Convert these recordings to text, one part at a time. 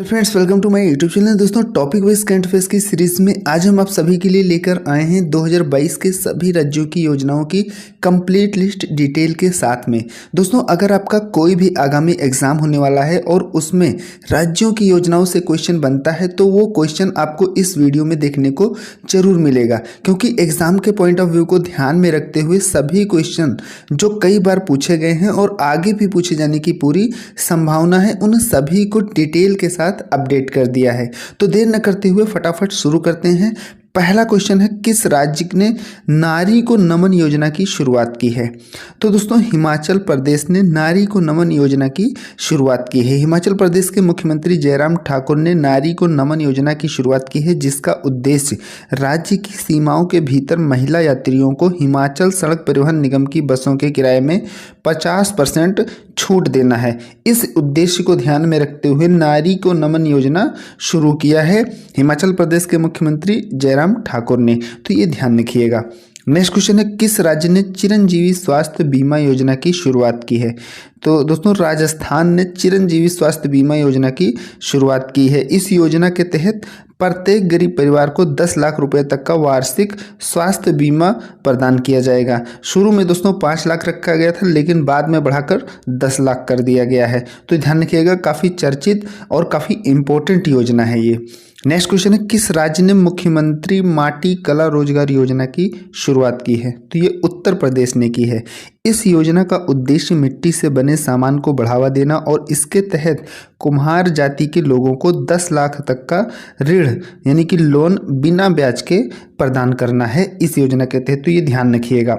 Friends, welcome to my YouTube channel. दोस्तों, topic wise current affairs की series में आज हम आप सभी के लिए लेकर आए हैं 2022 के सभी राज्यों की योजनाओं की कंप्लीट लिस्ट डिटेल के साथ में। दोस्तों, अगर आपका कोई भी आगामी एग्जाम होने वाला है और उसमें राज्यों की योजनाओं से क्वेश्चन बनता है तो वो क्वेश्चन आपको इस वीडियो में देखने को जरूर मिलेगा, क्योंकि एग्जाम के पॉइंट ऑफ व्यू को ध्यान में रखते हुए सभी क्वेश्चन जो कई बार पूछे गए हैं और आगे भी पूछे जाने की पूरी संभावना है, उन सभी को डिटेल के साथ अपडेट कर दिया है। तो देर न करते हुए फटाफट शुरू करते हैं। पहला क्वेश्चन है, किस राज्य ने नारी को नमन योजना की शुरुआत की है? तो दोस्तों, हिमाचल प्रदेश ने नारी को नमन योजना की शुरुआत की है। हिमाचल प्रदेश के मुख्यमंत्री जयराम ठाकुर ने नारी को नमन योजना की शुरुआत की है, जिसका उद्देश्य राज्य की सीमाओं के भीतर महिला यात्रियों को हिमाचल सड़क परिवहन निगम की बसों के किराए में 50% छूट देना है। इस उद्देश्य को ध्यान में रखते हुए नारी को नमन योजना शुरू किया है हिमाचल प्रदेश के मुख्यमंत्री जयराम ठाकुर ने। तो ये ध्यान रखिएगा। नेक्स्ट क्वेश्चन है, किस राज्य ने चिरंजीवी स्वास्थ्य बीमा योजना की शुरुआत की है? तो दोस्तों, राजस्थान ने चिरंजीवी स्वास्थ्य बीमा योजना की शुरुआत की है। इस योजना के तहत प्रत्येक गरीब परिवार को 10 लाख रुपए तक का वार्षिक स्वास्थ्य बीमा प्रदान किया जाएगा। शुरू में दोस्तों 5 लाख रखा गया था, लेकिन बाद में बढ़ाकर 10 लाख कर दिया गया है। तो ध्यान रखिएगा, काफ़ी चर्चित और काफ़ी इम्पोर्टेंट योजना है ये। नेक्स्ट क्वेश्चन है, किस राज्य ने मुख्यमंत्री माटी कला रोजगार योजना की शुरुआत की है? तो ये उत्तर प्रदेश ने की है। इस योजना का उद्देश्य मिट्टी से बने सामान को बढ़ावा देना और इसके तहत कुम्हार जाति के लोगों को 10 लाख तक का ऋण यानी कि लोन बिना ब्याज के प्रदान करना है इस योजना के तहत। तो ये ध्यान रखिएगा।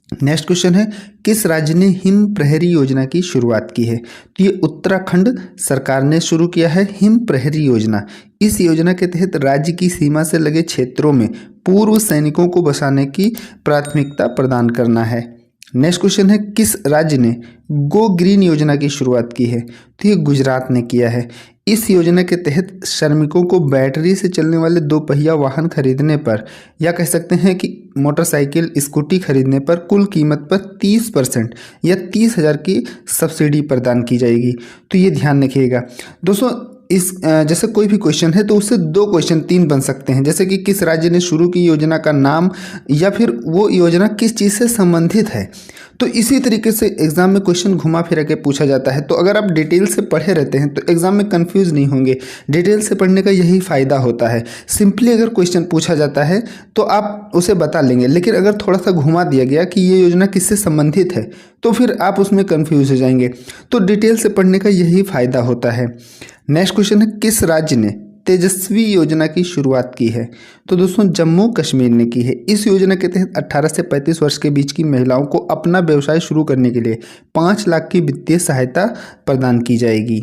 नेक्स्ट क्वेश्चन है, किस राज्य ने हिम प्रहरी योजना की शुरुआत की है? तो ये उत्तराखंड सरकार ने शुरू किया है हिम प्रहरी योजना। इस योजना के तहत राज्य की सीमा से लगे क्षेत्रों में पूर्व सैनिकों को बसाने की प्राथमिकता प्रदान करना है। नेक्स्ट क्वेश्चन है, किस राज्य ने गो ग्रीन योजना की शुरुआत की है? तो ये गुजरात ने किया है। इस योजना के तहत श्रमिकों को बैटरी से चलने वाले 2 पहिया वाहन खरीदने पर, या कह सकते हैं कि मोटरसाइकिल स्कूटी खरीदने पर कुल कीमत पर 30% या 30,000 की सब्सिडी प्रदान की जाएगी। तो ये ध्यान रखिएगा दोस्तों। इस जैसे कोई भी क्वेश्चन है तो उससे 2 क्वेश्चन 3 बन सकते हैं, जैसे कि किस राज्य ने शुरू की योजना का नाम, या फिर वो योजना किस चीज़ से संबंधित है। तो इसी तरीके से एग्जाम में क्वेश्चन घुमा फिरा के पूछा जाता है। तो अगर आप डिटेल से पढ़े रहते हैं तो एग्जाम में कंफ्यूज नहीं होंगे। डिटेल से पढ़ने का यही फ़ायदा होता है। सिंपली अगर क्वेश्चन पूछा जाता है तो आप उसे बता लेंगे, लेकिन अगर थोड़ा सा घुमा दिया गया कि ये योजना किससे संबंधित है तो फिर आप उसमें कन्फ्यूज हो जाएंगे। तो डिटेल से पढ़ने का यही फ़ायदा होता है। नेक्स्ट क्वेश्चन है, किस राज्य ने तेजस्वी योजना की शुरुआत की है? तो दोस्तों, जम्मू कश्मीर ने की है। इस योजना के तहत 18 से 35 वर्ष के बीच की महिलाओं को अपना व्यवसाय शुरू करने के लिए 5 लाख की वित्तीय सहायता प्रदान की जाएगी।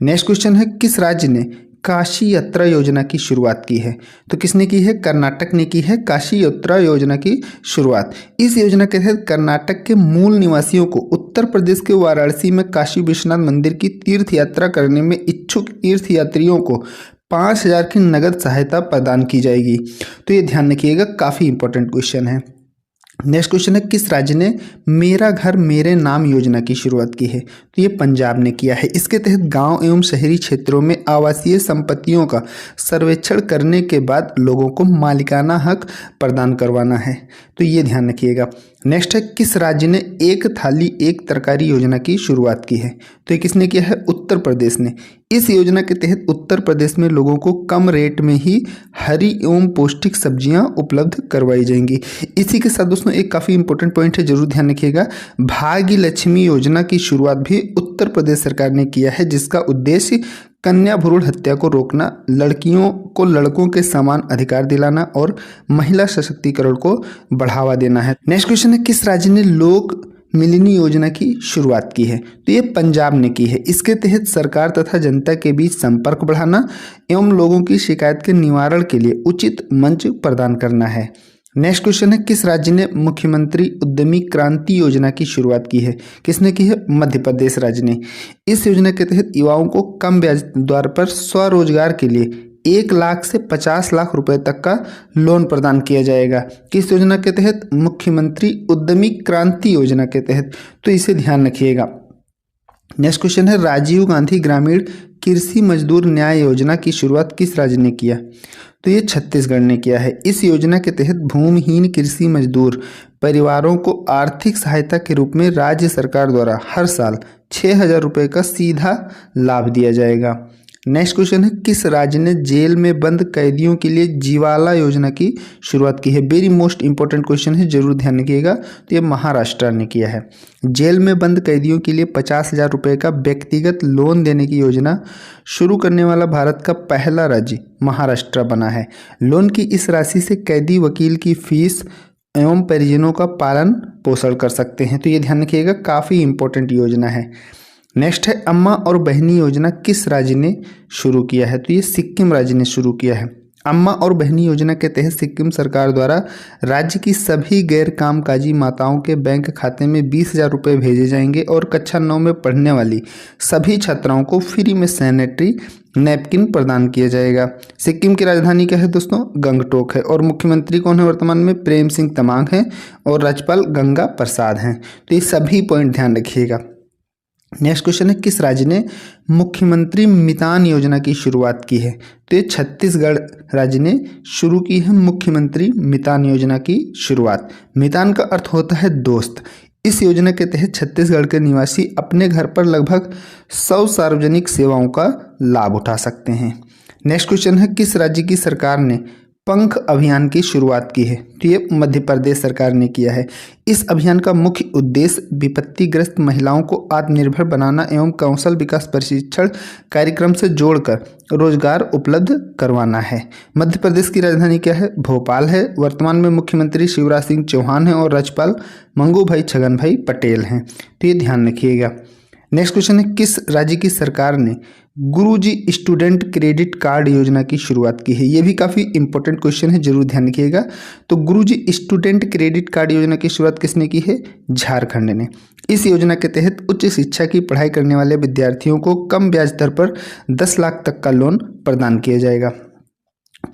नेक्स्ट क्वेश्चन है, किस राज्य ने काशी यात्रा योजना की शुरुआत की है? तो किसने की है? कर्नाटक ने की है काशी यात्रा योजना की शुरुआत। इस योजना के तहत कर्नाटक के मूल निवासियों को उत्तर प्रदेश के वाराणसी में काशी विश्वनाथ मंदिर की तीर्थ यात्रा करने में इच्छुक तीर्थ यात्रियों को 5,000 की नगद सहायता प्रदान की जाएगी। तो ये ध्यान रखिएगा, काफ़ी इंपॉर्टेंट क्वेश्चन है। नेक्स्ट क्वेश्चन है, किस राज्य ने मेरा घर मेरे नाम योजना की शुरुआत की है? तो ये पंजाब ने किया है। इसके तहत गांव एवं शहरी क्षेत्रों में आवासीय संपत्तियों का सर्वेक्षण करने के बाद लोगों को मालिकाना हक प्रदान करवाना है। तो ये ध्यान रखिएगा। नेक्स्ट है, किस राज्य ने एक थाली एक तरकारी योजना की शुरुआत की है? तो ये किसने किया है? उत्तर प्रदेश ने। इस योजना के तहत उत्तर प्रदेश में लोगों को कम रेट में ही हरी एवं पौष्टिक सब्जियां उपलब्ध करवाई जाएंगी। इसी के साथ दोस्तों एक काफ़ी इंपॉर्टेंट पॉइंट है, जरूर ध्यान रखिएगा। भाग्य लक्ष्मी योजना की शुरुआत भी उत्तर प्रदेश सरकार ने किया है, जिसका उद्देश्य कन्या भ्रूण हत्या को रोकना, लड़कियों को लड़कों के समान अधिकार दिलाना और महिला सशक्तिकरण को बढ़ावा देना है। नेक्स्ट क्वेश्चन है, किस राज्य ने लोक मिलनी योजना की शुरुआत की है? तो ये पंजाब ने की है। इसके तहत सरकार तथा जनता के बीच संपर्क बढ़ाना एवं लोगों की शिकायत के निवारण के लिए उचित मंच प्रदान करना है। नेक्स्ट क्वेश्चन है, किस राज्य ने मुख्यमंत्री उद्यमी क्रांति योजना की शुरुआत की है? किसने की है? मध्य प्रदेश राज्य ने। इस योजना के तहत युवाओं को कम ब्याज दर पर स्वरोजगार के लिए 1 लाख से 50 लाख रुपए तक का लोन प्रदान किया जाएगा। किस योजना के तहत? मुख्यमंत्री उद्यमी क्रांति योजना के तहत। तो इसे ध्यान रखिएगा। नेक्स्ट क्वेश्चन है, राजीव गांधी ग्रामीण कृषि मजदूर न्याय योजना की शुरुआत किस राज्य ने किया? तो ये छत्तीसगढ़ ने किया है। इस योजना के तहत भूमिहीन कृषि मजदूर परिवारों को आर्थिक सहायता के रूप में राज्य सरकार द्वारा हर साल 6,000 रुपये का सीधा लाभ दिया जाएगा। नेक्स्ट क्वेश्चन है, किस राज्य ने जेल में बंद कैदियों के लिए जीवाला योजना की शुरुआत की है? वेरी मोस्ट इंपॉर्टेंट क्वेश्चन है, जरूर ध्यान रखिएगा। तो ये महाराष्ट्र ने किया है। जेल में बंद कैदियों के लिए 50,000 रुपये का व्यक्तिगत लोन देने की योजना शुरू करने वाला भारत का पहला राज्य महाराष्ट्र बना है। लोन की इस राशि से कैदी वकील की फीस एवं परिजनों का पालन पोषण कर सकते हैं। तो ये ध्यान रखिएगा, काफ़ी इंपॉर्टेंट योजना है। नेक्स्ट है, अम्मा और बहनी योजना किस राज्य ने शुरू किया है? तो ये सिक्किम राज्य ने शुरू किया है। अम्मा और बहनी योजना के तहत सिक्किम सरकार द्वारा राज्य की सभी गैर कामकाजी माताओं के बैंक खाते में 20,000 रुपये भेजे जाएंगे और कक्षा 9 में पढ़ने वाली सभी छात्राओं को फ्री में सैनिटरी नैपकिन प्रदान किया जाएगा। सिक्किम की राजधानी क्या है दोस्तों? गंगटोक है। और मुख्यमंत्री कौन है वर्तमान में? प्रेम सिंह तमांग हैं और राज्यपाल गंगा प्रसाद हैं। तो ये सभी पॉइंट ध्यान रखिएगा। नेक्स्ट क्वेश्चन है, किस राज्य ने मुख्यमंत्री मितान योजना की शुरुआत की है? तो ये छत्तीसगढ़ राज्य ने शुरू की है मुख्यमंत्री मितान योजना की शुरुआत। मितान का अर्थ होता है दोस्त। इस योजना के तहत छत्तीसगढ़ के निवासी अपने घर पर लगभग 100 सार्वजनिक सेवाओं का लाभ उठा सकते हैं। नेक्स्ट क्वेश्चन है, किस राज्य की सरकार ने पंख अभियान की शुरुआत की है? तो ये मध्य प्रदेश सरकार ने किया है। इस अभियान का मुख्य उद्देश्य विपत्तिग्रस्त महिलाओं को आत्मनिर्भर बनाना एवं कौशल विकास प्रशिक्षण कार्यक्रम से जोड़कर रोजगार उपलब्ध करवाना है। मध्य प्रदेश की राजधानी क्या है? भोपाल है। वर्तमान में मुख्यमंत्री शिवराज सिंह चौहान हैं और राज्यपाल मंगू भाई छगन भाई पटेल हैं। तो ये ध्यान रखिएगा। नेक्स्ट क्वेश्चन है, किस राज्य की सरकार ने गुरुजी स्टूडेंट क्रेडिट कार्ड योजना की शुरुआत की है? ये भी काफ़ी इंपॉर्टेंट क्वेश्चन है, जरूर ध्यान रखिएगा। तो गुरुजी स्टूडेंट क्रेडिट कार्ड योजना की शुरुआत किसने की है? झारखंड ने। इस योजना के तहत उच्च शिक्षा की पढ़ाई करने वाले विद्यार्थियों को कम ब्याज दर पर 10 लाख तक का लोन प्रदान किया जाएगा।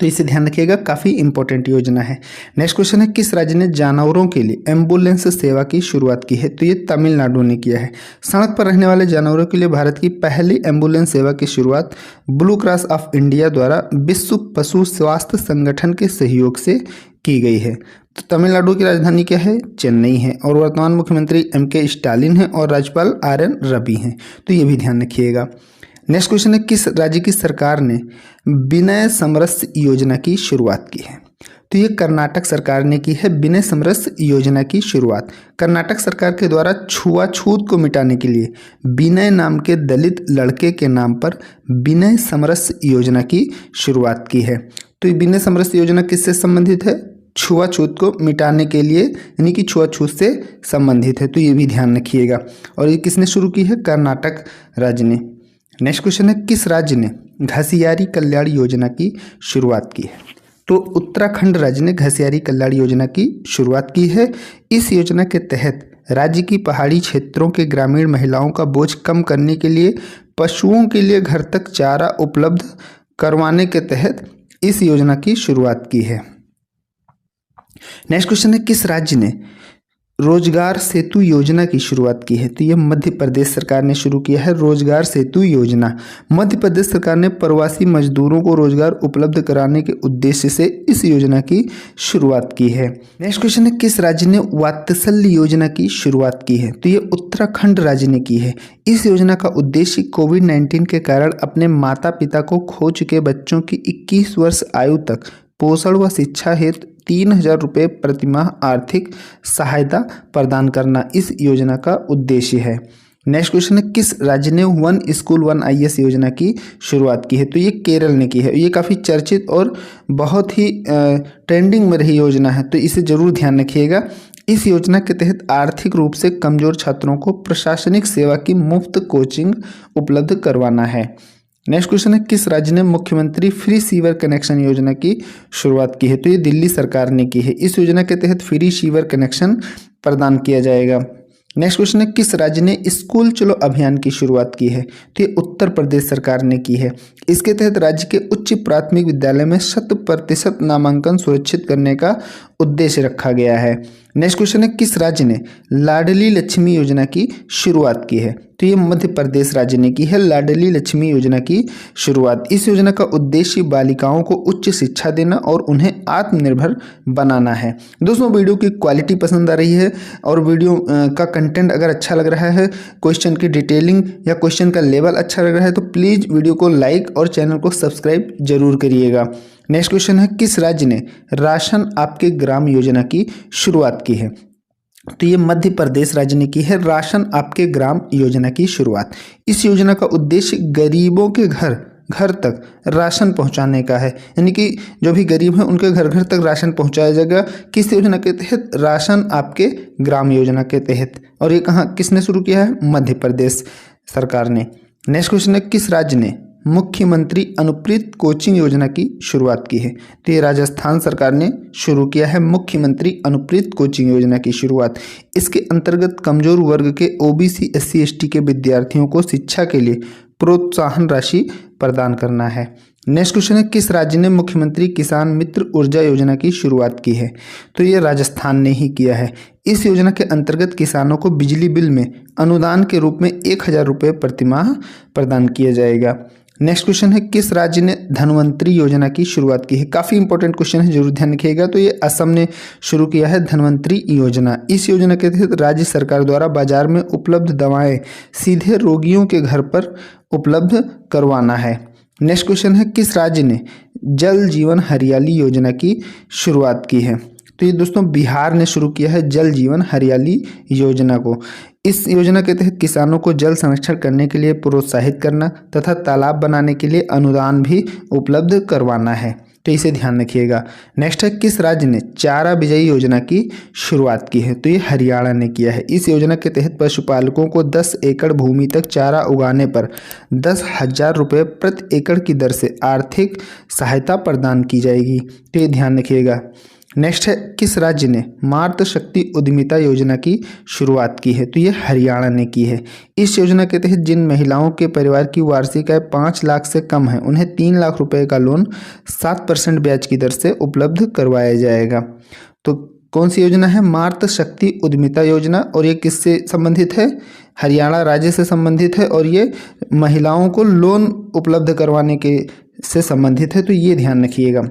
तो इसे ध्यान रखिएगा, काफ़ी इंपॉर्टेंट योजना है। नेक्स्ट क्वेश्चन है, किस राज्य ने जानवरों के लिए एम्बुलेंस सेवा की शुरुआत की है? तो ये तमिलनाडु ने किया है। सड़क पर रहने वाले जानवरों के लिए भारत की पहली एम्बुलेंस सेवा की शुरुआत ब्लू क्रॉस ऑफ इंडिया द्वारा विश्व पशु स्वास्थ्य संगठन के सहयोग से की गई है। तो तमिलनाडु की राजधानी क्या है? चेन्नई है। और वर्तमान मुख्यमंत्री MK स्टालिन हैं और राज्यपाल RN रवि हैं। तो ये भी ध्यान रखिएगा। नेक्स्ट क्वेश्चन है, किस राज्य की सरकार ने विनय समरस योजना की शुरुआत की है? तो ये कर्नाटक सरकार ने की है विनय समरस योजना की शुरुआत। कर्नाटक सरकार के द्वारा छुआछूत को मिटाने के लिए विनय नाम के दलित लड़के के नाम पर विनय समरस योजना की शुरुआत की है। तो ये विनय समरस योजना किससे संबंधित है? छुआछूत को मिटाने के लिए, यानी कि छुआछूत से संबंधित है। तो ये भी ध्यान रखिएगा। और ये किसने शुरू की है? कर्नाटक राज्य ने। नेक्स्ट क्वेश्चन है, किस राज्य ने घसियारी कल्याण योजना की शुरुआत की है? तो उत्तराखंड राज्य ने घसियारी कल्याण योजना की शुरुआत की है। इस योजना के तहत राज्य की पहाड़ी क्षेत्रों के ग्रामीण महिलाओं का बोझ कम करने के लिए पशुओं के लिए घर तक चारा उपलब्ध करवाने के तहत इस योजना की शुरुआत की है। नेक्स्ट क्वेश्चन है, किस राज्य ने रोजगार सेतु योजना की शुरुआत की है? तो यह मध्य प्रदेश सरकार ने शुरू किया है रोजगार सेतु योजना। मध्य प्रदेश सरकार ने प्रवासी मजदूरों को रोजगार उपलब्ध कराने के उद्देश्य से इस योजना की शुरुआत की है। नेक्स्ट क्वेश्चन है, किस राज्य ने वात्सल्य योजना की शुरुआत की है? तो ये उत्तराखंड राज्य ने की है। इस योजना का उद्देश्य कोविड-19 के कारण अपने माता पिता को खो चुके बच्चों की 21 वर्ष आयु तक पोषण व शिक्षा हेतु 3,000 रुपये प्रतिमाह आर्थिक सहायता प्रदान करना इस योजना का उद्देश्य है। नेक्स्ट क्वेश्चन है, किस राज्य ने वन स्कूल वन IAS योजना की शुरुआत की है? तो ये केरल ने की है। ये काफ़ी चर्चित और बहुत ही ट्रेंडिंग में रही योजना है, तो इसे जरूर ध्यान रखिएगा। इस योजना के तहत आर्थिक रूप से कमजोर छात्रों को प्रशासनिक सेवा की मुफ्त कोचिंग उपलब्ध करवाना है। नेक्स्ट क्वेश्चन है, किस राज्य ने मुख्यमंत्री फ्री सीवर कनेक्शन योजना की शुरुआत की है? तो ये दिल्ली सरकार ने की है। इस योजना के तहत फ्री सीवर कनेक्शन प्रदान किया जाएगा। नेक्स्ट क्वेश्चन है, किस राज्य ने स्कूल चलो अभियान की शुरुआत की है? तो ये उत्तर प्रदेश सरकार ने की है। इसके तहत राज्य के उच्च प्राथमिक विद्यालय में 100% नामांकन सुरक्षित करने का उद्देश्य रखा गया है। नेक्स्ट क्वेश्चन है, किस राज्य ने लाडली लक्ष्मी योजना की शुरुआत की है? तो ये मध्य प्रदेश राज्य ने की है लाडली लक्ष्मी योजना की शुरुआत। इस योजना का उद्देश्य बालिकाओं को उच्च शिक्षा देना और उन्हें आत्मनिर्भर बनाना है। दोस्तों वीडियो की क्वालिटी पसंद आ रही है और वीडियो का कंटेंट अगर अच्छा लग रहा है, क्वेश्चन की डिटेलिंग या क्वेश्चन का लेवल अच्छा लग रहा है तो प्लीज़ वीडियो को लाइक और चैनल को सब्सक्राइब जरूर करिएगा। नेक्स्ट क्वेश्चन है, किस राज्य ने राशन आपके ग्राम योजना की शुरुआत की है? तो ये मध्य प्रदेश राज्य ने की है राशन आपके ग्राम योजना की शुरुआत। इस योजना का उद्देश्य गरीबों के घर घर तक राशन पहुंचाने का है, यानी कि जो भी गरीब हैं उनके घर घर तक राशन पहुंचाया जाएगा। किस योजना के तहत? राशन आपके ग्राम योजना के तहत। और ये कहाँ किसने शुरू किया है? मध्य प्रदेश सरकार ने। नेक्स्ट क्वेश्चन है, किस राज्य ने मुख्यमंत्री अनुप्रीत कोचिंग योजना की शुरुआत की है? तो ये राजस्थान सरकार ने शुरू किया है मुख्यमंत्री अनुप्रीत कोचिंग योजना की शुरुआत। इसके अंतर्गत कमजोर वर्ग के ओबीसी SC ST के विद्यार्थियों को शिक्षा के लिए प्रोत्साहन राशि प्रदान करना है। नेक्स्ट क्वेश्चन है, किस राज्य ने मुख्यमंत्री किसान मित्र ऊर्जा योजना की शुरुआत की है? तो ये राजस्थान ने ही किया है। इस योजना के अंतर्गत किसानों को बिजली बिल में अनुदान के रूप में 1000 रुपये प्रतिमाह प्रदान किया जाएगा। नेक्स्ट क्वेश्चन है, किस राज्य ने धन्वंतरी योजना की शुरुआत की है? काफ़ी इंपॉर्टेंट क्वेश्चन है, जरूर ध्यान रखिएगा। तो ये असम ने शुरू किया है धन्वंतरी योजना। इस योजना के तहत राज्य सरकार द्वारा बाजार में उपलब्ध दवाएं सीधे रोगियों के घर पर उपलब्ध करवाना है। नेक्स्ट क्वेश्चन है, किस राज्य ने जल जीवन हरियाली योजना की शुरुआत की है? तो ये दोस्तों बिहार ने शुरू किया है जल जीवन हरियाली योजना को। इस योजना के तहत किसानों को जल संरक्षण करने के लिए प्रोत्साहित करना तथा तालाब बनाने के लिए अनुदान भी उपलब्ध करवाना है, तो इसे ध्यान रखिएगा। नेक्स्ट है, किस राज्य ने चारा बिजाई योजना की शुरुआत की है? तो ये हरियाणा ने किया है। इस योजना के तहत पशुपालकों को 10 एकड़ भूमि तक चारा उगाने पर 10,000 रुपये प्रति एकड़ की दर से आर्थिक सहायता प्रदान की जाएगी, तो ये ध्यान रखिएगा। नेक्स्ट है, किस राज्य ने मातृ शक्ति उद्यमिता योजना की शुरुआत की है? तो ये हरियाणा ने की है। इस योजना के तहत जिन महिलाओं के परिवार की वार्षिक आय 5 लाख से कम है उन्हें 3 लाख रुपए का लोन 7% ब्याज की दर से उपलब्ध करवाया जाएगा। तो कौन सी योजना है? मातृ शक्ति उद्यमिता योजना। और ये किससे संबंधित है? हरियाणा राज्य से संबंधित है और ये महिलाओं को लोन उपलब्ध करवाने के से संबंधित है, तो ये ध्यान रखिएगा।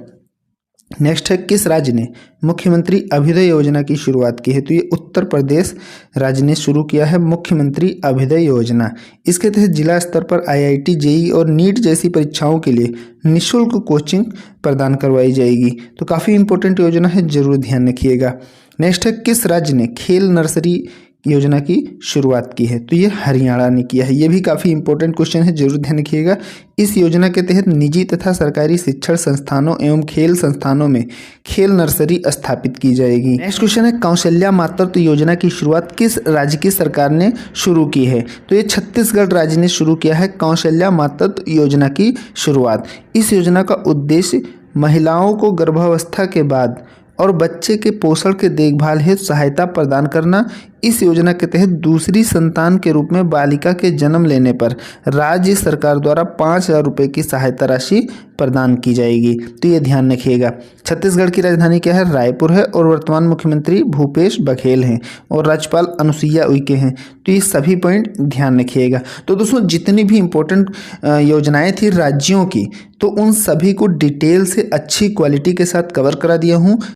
नेक्स्ट है, किस राज्य ने मुख्यमंत्री अभ्युदय योजना की शुरुआत की है? तो ये उत्तर प्रदेश राज्य ने शुरू किया है मुख्यमंत्री अभ्युदय योजना। इसके तहत जिला स्तर पर IIT JEE और नीट जैसी परीक्षाओं के लिए निःशुल्क कोचिंग प्रदान करवाई जाएगी, तो काफ़ी इंपॉर्टेंट योजना है, जरूर ध्यान रखिएगा। नेक्स्ट है, किस राज्य ने खेल नर्सरी योजना की शुरुआत की है? तो ये हरियाणा ने किया है। ये भी काफ़ी इंपॉर्टेंट क्वेश्चन है, जरूर ध्यान रखिएगा। इस योजना के तहत निजी तथा सरकारी शिक्षण संस्थानों एवं खेल संस्थानों में खेल नर्सरी स्थापित की जाएगी। नेक्स्ट क्वेश्चन है, कौशल्या मातृत्व योजना की शुरुआत किस राज्य की सरकार ने शुरू की है? तो ये छत्तीसगढ़ राज्य ने शुरू किया है कौशल्या मातृत्व योजना की शुरुआत। इस योजना का उद्देश्य महिलाओं को गर्भावस्था के बाद और बच्चे के पोषण के देखभाल हेतु सहायता प्रदान करना। इस योजना के तहत दूसरी संतान के रूप में बालिका के जन्म लेने पर राज्य सरकार द्वारा 5,000 रुपये की सहायता राशि प्रदान की जाएगी, तो ये ध्यान रखिएगा। छत्तीसगढ़ की राजधानी क्या है? रायपुर है और वर्तमान मुख्यमंत्री भूपेश बघेल हैं और राज्यपाल अनुसुईया उइके हैं, तो ये सभी पॉइंट ध्यान रखिएगा। तो दोस्तों जितनी भी इम्पोर्टेंट योजनाएं थी राज्यों की, तो उन सभी को डिटेल से अच्छी क्वालिटी के साथ कवर करा दिया हूँ।